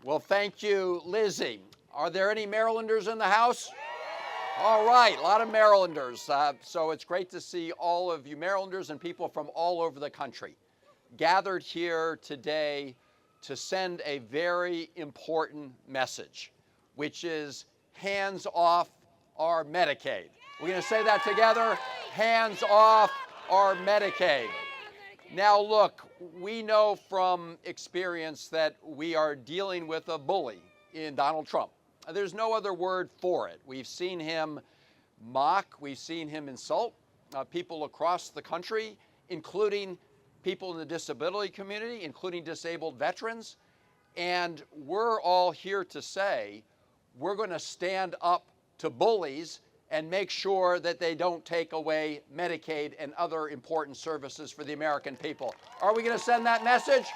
Well, thank you, Lizzie. Are there any Marylanders in the house? All right, a lot of Marylanders. So it's great to see all of you Marylanders and people from all over the country gathered here today to send a very important message, which is hands off our Medicaid. We're going to say that together, hands off our Medicaid. Now, look, we know from experience that we are dealing with a bully in Donald Trump. There's no other word for it. We've seen him mock, we've seen him insult people across the country, including people in the disability community, including disabled veterans. And we're all here to say we're going to stand up to bullies and make sure that they don't take away Medicaid and other important services for the American people. Are we going to send that message?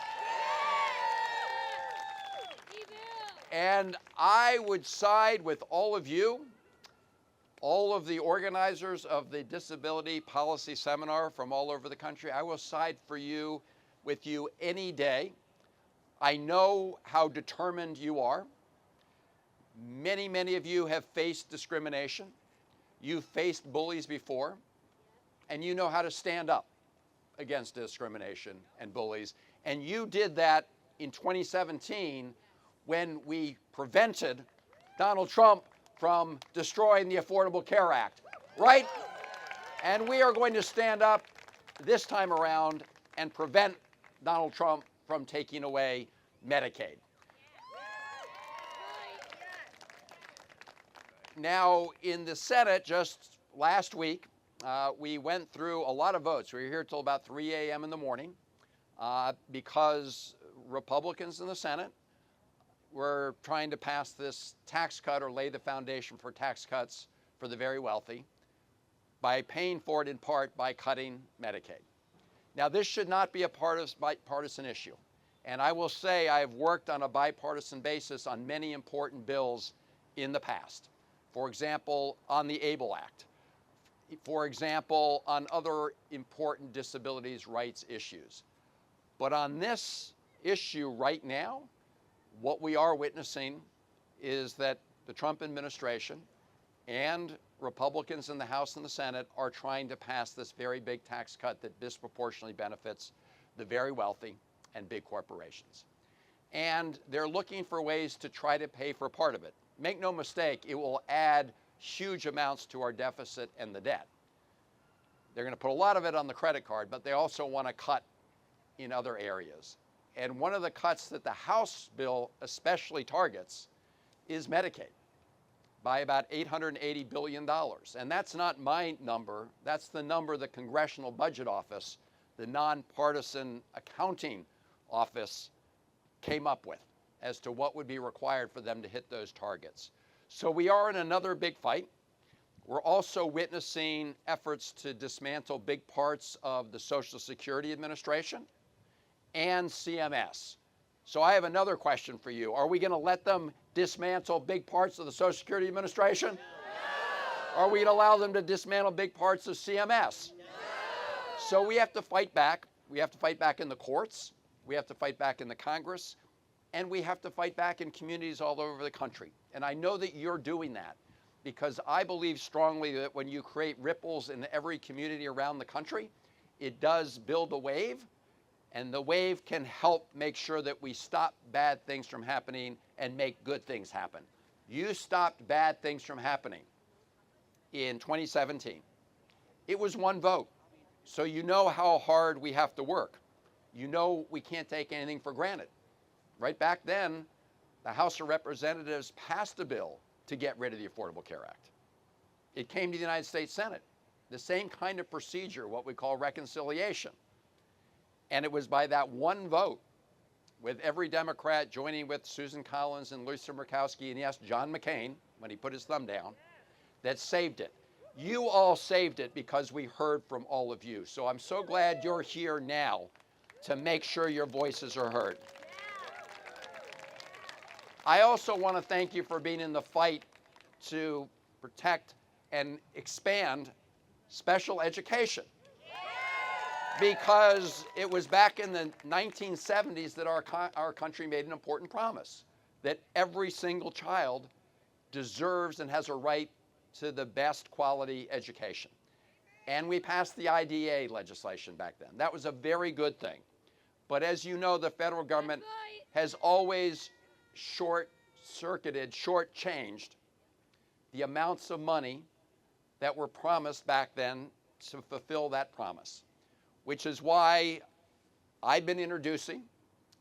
And I would side with all of you, all of the organizers of the Disability Policy Seminar from all over the country. I will side with you any day. I know how determined you are. Many, many of you have faced discrimination. You've faced bullies before, and you know how to stand up against discrimination and bullies. And you did that in 2017 when we prevented Donald Trump from destroying the Affordable Care Act, right? And we are going to stand up this time around and prevent Donald Trump from taking away Medicaid. Now, in the Senate just last week, we went through a lot of votes. We were here till about 3 a.m. in the morning because Republicans in the Senate were trying to pass this tax cut or lay the foundation for tax cuts for the very wealthy by paying for it in part by cutting Medicaid. Now, this should not be a bipartisan issue. And I will say I've worked on a bipartisan basis on many important bills in the past. For example, on the ABLE Act. For example, on other important disabilities rights issues. But on this issue right now, what we are witnessing is that the Trump administration and Republicans in the House and the Senate are trying to pass this very big tax cut that disproportionately benefits the very wealthy and big corporations. And they're looking for ways to try to pay for part of it. Make no mistake, it will add huge amounts to our deficit and the debt. They're going to put a lot of it on the credit card, but they also want to cut in other areas. And one of the cuts that the House bill especially targets is Medicaid by about $880 billion. And that's not my number. That's the number the Congressional Budget Office, the nonpartisan accounting office, came up with as to what would be required for them to hit those targets. So we are in another big fight. We're also witnessing efforts to dismantle big parts of the Social Security Administration and CMS. So I have another question for you. Are we going to let them dismantle big parts of the Social Security Administration? No. Are we going to allow them to dismantle big parts of CMS? No. So we have to fight back. We have to fight back in the courts. We have to fight back in the Congress. And we have to fight back in communities all over the country. And I know that you're doing that because I believe strongly that when you create ripples in every community around the country, it does build a wave. And the wave can help make sure that we stop bad things from happening and make good things happen. You stopped bad things from happening in 2017. It was one vote. So you know how hard we have to work. You know we can't take anything for granted. Right back then, the House of Representatives passed a bill to get rid of the Affordable Care Act. It came to the United States Senate. The same kind of procedure, what we call reconciliation. And it was by that one vote, with every Democrat joining with Susan Collins and Lisa Murkowski, and yes, John McCain, when he put his thumb down, that saved it. You all saved it because we heard from all of you. So I'm so glad you're here now to make sure your voices are heard. I also want to thank you for being in the fight to protect and expand special education. Because it was back in the 1970s that our country made an important promise. that every single child deserves and has a right to the best quality education. And we passed the IDEA legislation back then. That was a very good thing. But as you know, the federal government has always short-circuited, shortchanged the amounts of money that were promised back then to fulfill that promise, which is why I've been introducing,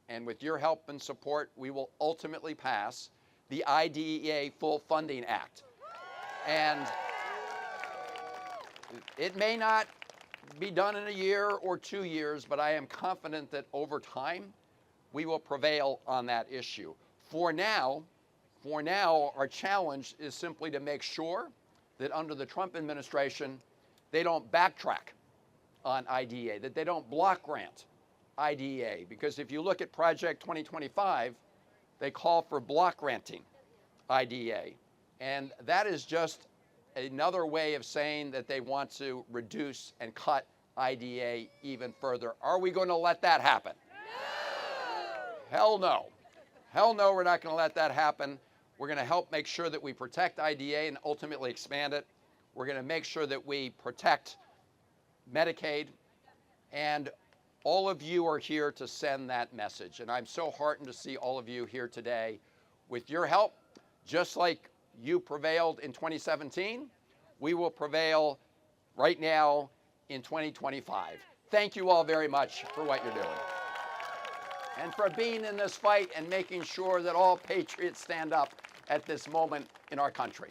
and with your help and support, we will ultimately pass the IDEA Full Funding Act. And it may not be done in a year or 2 years, but I am confident that over time, we will prevail on that issue. For now, our challenge is simply to make sure that under the Trump administration, they don't backtrack on IDEA, that they don't block grant IDEA. Because if you look at Project 2025, they call for block granting IDEA. And that is just another way of saying that they want to reduce and cut IDEA even further. Are we going to let that happen? No! Hell no. Hell no, we're not going to let that happen. We're going to help make sure that we protect IDEA and ultimately expand it. We're going to make sure that we protect Medicaid. And all of you are here to send that message. And I'm so heartened to see all of you here today. With your help, just like you prevailed in 2017, we will prevail right now in 2025. Thank you all very much for what you're doing and for being in this fight and making sure that all patriots stand up at this moment in our country.